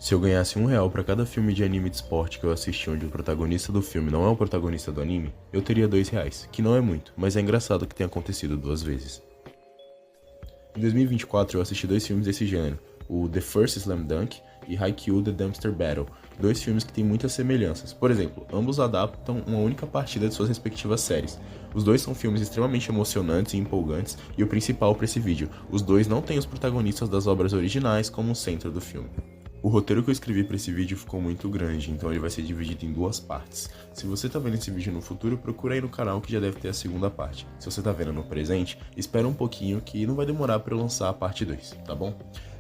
Se eu ganhasse R$ 1 pra cada filme de anime de esporte que eu assisti onde o protagonista do filme não é o protagonista do anime, eu teria R$ 2, que não é muito, mas é engraçado que tenha acontecido 2 vezes. Em 2024 eu assisti 2 filmes desse gênero, o The First Slam Dunk e Haikyuu The Dumpster Battle, 2 filmes que têm muitas semelhanças. Por exemplo, ambos adaptam uma única partida de suas respectivas séries. Os dois são filmes extremamente emocionantes e empolgantes, e o principal para esse vídeo, os dois não têm os protagonistas das obras originais como centro do filme. O roteiro que eu escrevi para esse vídeo ficou muito grande, então ele vai ser dividido em 2 partes. Se você tá vendo esse vídeo no futuro, procura aí no canal que já deve ter a segunda parte. Se você tá vendo no presente, espera um pouquinho que não vai demorar para eu lançar a parte 2, tá bom?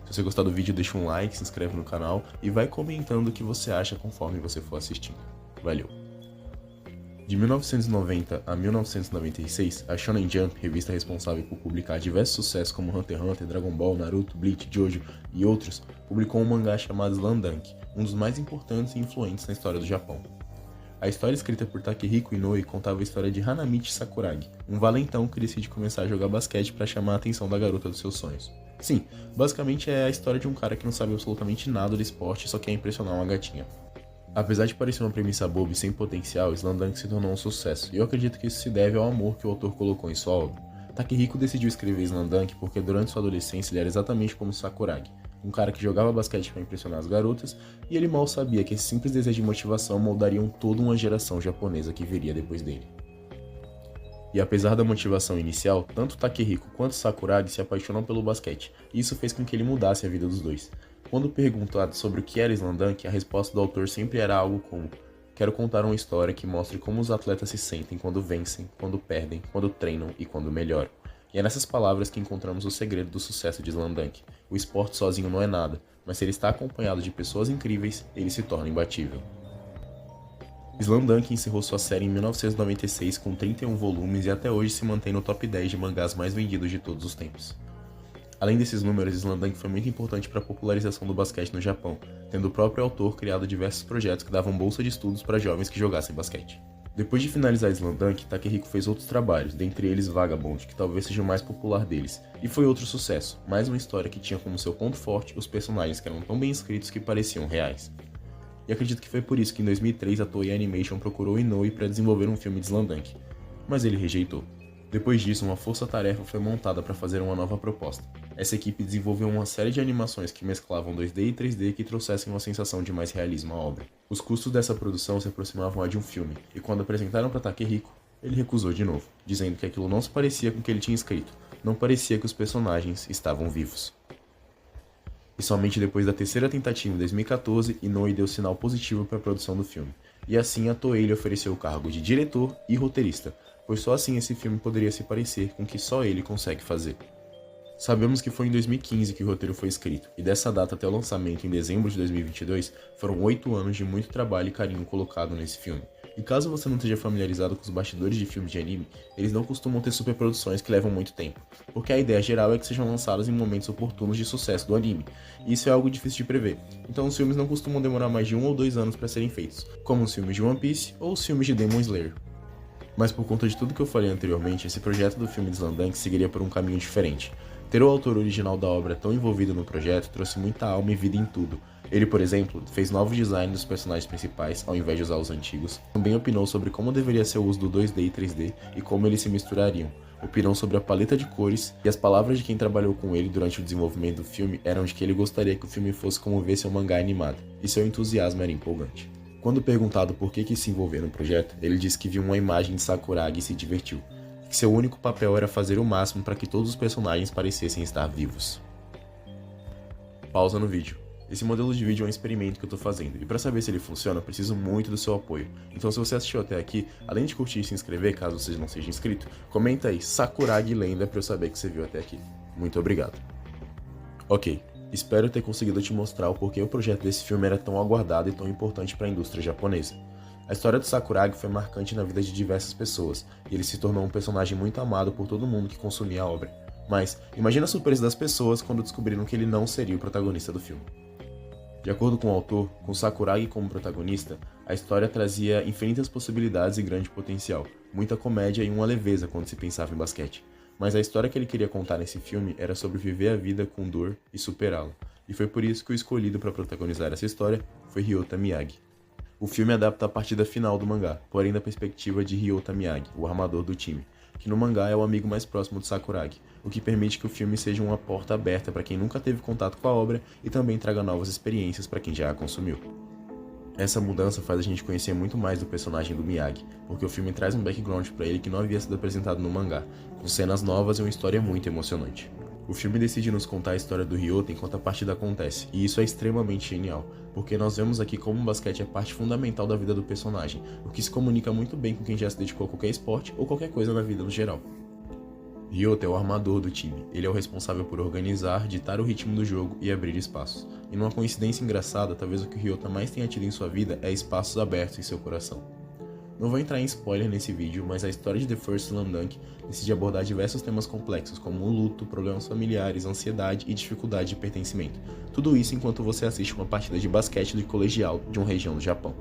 Se você gostar do vídeo, deixa um like, se inscreve no canal e vai comentando o que você acha conforme você for assistindo. Valeu! De 1990 a 1996, a Shonen Jump, revista responsável por publicar diversos sucessos como Hunter x Hunter, Dragon Ball, Naruto, Bleach, Jojo e outros, publicou um mangá chamado Slam Dunk, um dos mais importantes e influentes na história do Japão. A história escrita por Takehiko Inoue contava a história de Hanamichi Sakuragi, um valentão que decide começar a jogar basquete para chamar a atenção da garota dos seus sonhos. Sim, basicamente é a história de um cara que não sabe absolutamente nada do esporte e só quer impressionar uma gatinha. Apesar de parecer uma premissa boba e sem potencial, Slam Dunk se tornou um sucesso, e eu acredito que isso se deve ao amor que o autor colocou em sua obra. Takehiko decidiu escrever Slam Dunk porque durante sua adolescência ele era exatamente como Sakuragi, um cara que jogava basquete para impressionar as garotas, e ele mal sabia que esse simples desejo de motivação moldariam toda uma geração japonesa que viria depois dele. E apesar da motivação inicial, tanto Takehiko quanto Sakuragi se apaixonam pelo basquete, e isso fez com que ele mudasse a vida dos dois. Quando perguntado sobre o que era Slam Dunk, a resposta do autor sempre era algo como: quero contar uma história que mostre como os atletas se sentem quando vencem, quando perdem, quando treinam e quando melhoram. E é nessas palavras que encontramos o segredo do sucesso de Slam Dunk. O esporte sozinho não é nada, mas se ele está acompanhado de pessoas incríveis, ele se torna imbatível. Slam Dunk encerrou sua série em 1996 com 31 volumes e até hoje se mantém no top 10 de mangás mais vendidos de todos os tempos. Além desses números, Slam Dunk foi muito importante para a popularização do basquete no Japão, tendo o próprio autor criado diversos projetos que davam bolsa de estudos para jovens que jogassem basquete. Depois de finalizar Slam Dunk, Takehiko fez outros trabalhos, dentre eles Vagabond, que talvez seja o mais popular deles, e foi outro sucesso, mais uma história que tinha como seu ponto forte os personagens que eram tão bem escritos que pareciam reais. E acredito que foi por isso que em 2003 a Toei Animation procurou Inoue para desenvolver um filme de Slam Dunk, mas ele rejeitou. Depois disso, uma força-tarefa foi montada para fazer uma nova proposta. Essa equipe desenvolveu uma série de animações que mesclavam 2D e 3D que trouxessem uma sensação de mais realismo à obra. Os custos dessa produção se aproximavam a de um filme, e quando apresentaram para Takehiko, ele recusou de novo, dizendo que aquilo não se parecia com o que ele tinha escrito, não parecia que os personagens estavam vivos. E somente depois da terceira tentativa em 2014, Inoue deu sinal positivo para a produção do filme, e assim a Toei lhe ofereceu o cargo de diretor e roteirista, pois só assim esse filme poderia se parecer com o que só ele consegue fazer. Sabemos que foi em 2015 que o roteiro foi escrito, e dessa data até o lançamento em dezembro de 2022, foram 8 anos de muito trabalho e carinho colocado nesse filme. E caso você não esteja familiarizado com os bastidores de filmes de anime, eles não costumam ter superproduções que levam muito tempo, porque a ideia geral é que sejam lançados em momentos oportunos de sucesso do anime, e isso é algo difícil de prever, então os filmes não costumam demorar mais de 1 ou 2 anos para serem feitos, como os filmes de One Piece ou os filmes de Demon Slayer. Mas por conta de tudo que eu falei anteriormente, esse projeto do filme de Slam Dunk seguiria por um caminho diferente. Ter o autor original da obra tão envolvido no projeto trouxe muita alma e vida em tudo. Ele, por exemplo, fez novos designs dos personagens principais, ao invés de usar os antigos. Também opinou sobre como deveria ser o uso do 2D e 3D e como eles se misturariam. Opinou sobre a paleta de cores, e as palavras de quem trabalhou com ele durante o desenvolvimento do filme eram de que ele gostaria que o filme fosse como ver seu mangá animado, e seu entusiasmo era empolgante. Quando perguntado por que quis se envolver no projeto, ele disse que viu uma imagem de Sakuragi e se divertiu, e que seu único papel era fazer o máximo para que todos os personagens parecessem estar vivos. Pausa no vídeo. Esse modelo de vídeo é um experimento que eu estou fazendo, e para saber se ele funciona, eu preciso muito do seu apoio. Então se você assistiu até aqui, além de curtir e se inscrever, caso você não seja inscrito, comenta aí Sakuragi lenda para eu saber que você viu até aqui. Muito obrigado. Ok. Espero ter conseguido te mostrar o porquê o projeto desse filme era tão aguardado e tão importante para a indústria japonesa. A história do Sakuragi foi marcante na vida de diversas pessoas, e ele se tornou um personagem muito amado por todo mundo que consumia a obra. Mas, imagina a surpresa das pessoas quando descobriram que ele não seria o protagonista do filme. De acordo com o autor, com Sakuragi como protagonista, a história trazia infinitas possibilidades e grande potencial, muita comédia e uma leveza quando se pensava em basquete. Mas a história que ele queria contar nesse filme era sobre viver a vida com dor e superá-la. e foi por isso que o escolhido para protagonizar essa história foi Ryota Miyagi. O filme adapta a partida final do mangá, porém da perspectiva de Ryota Miyagi, o armador do time, que no mangá é o amigo mais próximo do Sakuragi, o que permite que o filme seja uma porta aberta para quem nunca teve contato com a obra e também traga novas experiências para quem já a consumiu. Essa mudança faz a gente conhecer muito mais do personagem do Miyagi, porque o filme traz um background para ele que não havia sido apresentado no mangá, com cenas novas e uma história muito emocionante. O filme decide nos contar a história do Ryota enquanto a partida acontece, e isso é extremamente genial, porque nós vemos aqui como o basquete é parte fundamental da vida do personagem, o que se comunica muito bem com quem já se dedicou a qualquer esporte ou qualquer coisa na vida no geral. Ryota é o armador do time, ele é o responsável por organizar, ditar o ritmo do jogo e abrir espaços. E numa coincidência engraçada, talvez o que Ryota mais tenha tido em sua vida é espaços abertos em seu coração. Não vou entrar em spoiler nesse vídeo, mas a história de The First Slam Dunk decide abordar diversos temas complexos, como o luto, problemas familiares, ansiedade e dificuldade de pertencimento. Tudo isso enquanto você assiste uma partida de basquete do colegial de uma região do Japão.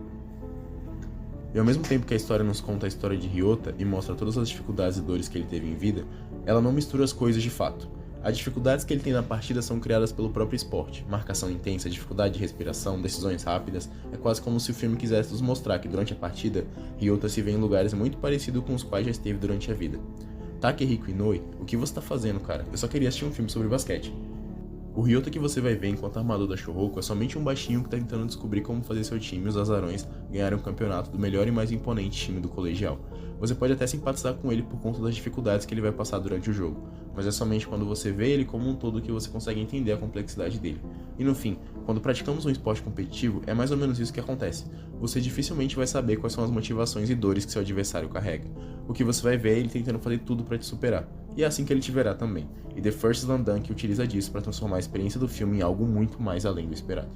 E ao mesmo tempo que a história nos conta a história de Ryota e mostra todas as dificuldades e dores que ele teve em vida, ela não mistura as coisas de fato. As dificuldades que ele tem na partida são criadas pelo próprio esporte. Marcação intensa, dificuldade de respiração, decisões rápidas. É quase como se o filme quisesse nos mostrar que durante a partida, Ryota se vê em lugares muito parecidos com os quais já esteve durante a vida. Takehiko Inoue, o que você tá fazendo, cara? Eu só queria assistir um filme sobre basquete. O Ryota que você vai ver enquanto armador da Shouhoku é somente um baixinho que tá tentando descobrir como fazer seu time, os Azarões, ganharem o campeonato do melhor e mais imponente time do colegial. Você pode até simpatizar com ele por conta das dificuldades que ele vai passar durante o jogo, mas é somente quando você vê ele como um todo que você consegue entender a complexidade dele. E no fim, quando praticamos um esporte competitivo, é mais ou menos isso que acontece. Você dificilmente vai saber quais são as motivações e dores que seu adversário carrega. O que você vai ver é ele tentando fazer tudo para te superar. E é assim que ele te verá também. E The First Slam Dunk utiliza disso para transformar a experiência do filme em algo muito mais além do esperado.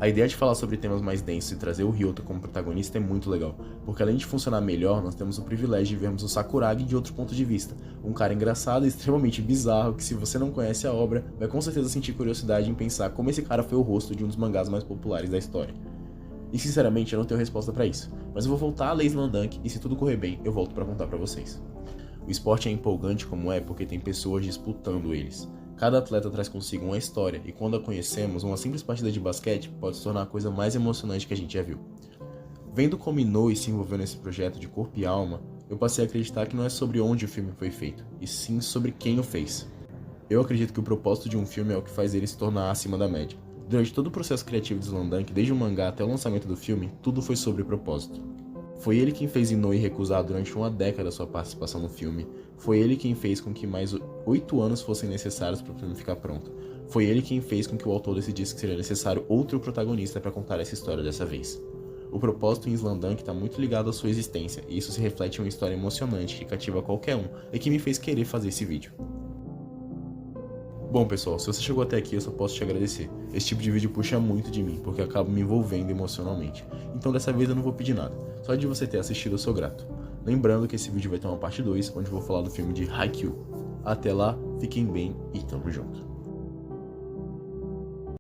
A ideia de falar sobre temas mais densos e trazer o Ryota como protagonista é muito legal, porque além de funcionar melhor, nós temos o privilégio de vermos o Sakuragi de outro ponto de vista, um cara engraçado e extremamente bizarro que, se você não conhece a obra, vai com certeza sentir curiosidade em pensar como esse cara foi o rosto de um dos mangás mais populares da história. E sinceramente eu não tenho resposta para isso, mas eu vou voltar a ler Slam Dunk e, se tudo correr bem, eu volto para contar para vocês. O esporte é empolgante como é porque tem pessoas disputando eles. Cada atleta traz consigo uma história e, quando a conhecemos, uma simples partida de basquete pode se tornar a coisa mais emocionante que a gente já viu. Vendo como Inoue se envolveu nesse projeto de corpo e alma, eu passei a acreditar que não é sobre onde o filme foi feito, e sim sobre quem o fez. Eu acredito que o propósito de um filme é o que faz ele se tornar acima da média. Durante todo o processo criativo de Slam Dunk, desde o mangá até o lançamento do filme, tudo foi sobre propósito. Foi ele quem fez Inoue recusar durante uma década sua participação no filme. Foi ele quem fez com que mais 8 anos fossem necessários para o filme ficar pronto. Foi ele quem fez com que o autor decidisse que seria necessário outro protagonista para contar essa história dessa vez. O propósito em Slam Dunk está muito ligado à sua existência, e isso se reflete em uma história emocionante que cativa qualquer um e que me fez querer fazer esse vídeo. Bom pessoal, se você chegou até aqui eu só posso te agradecer. Esse tipo de vídeo puxa muito de mim, porque eu acabo me envolvendo emocionalmente. Então dessa vez eu não vou pedir nada, só de você ter assistido eu sou grato. Lembrando que esse vídeo vai ter uma parte 2, onde eu vou falar do filme de Haikyuu. Até lá, fiquem bem e tamo junto.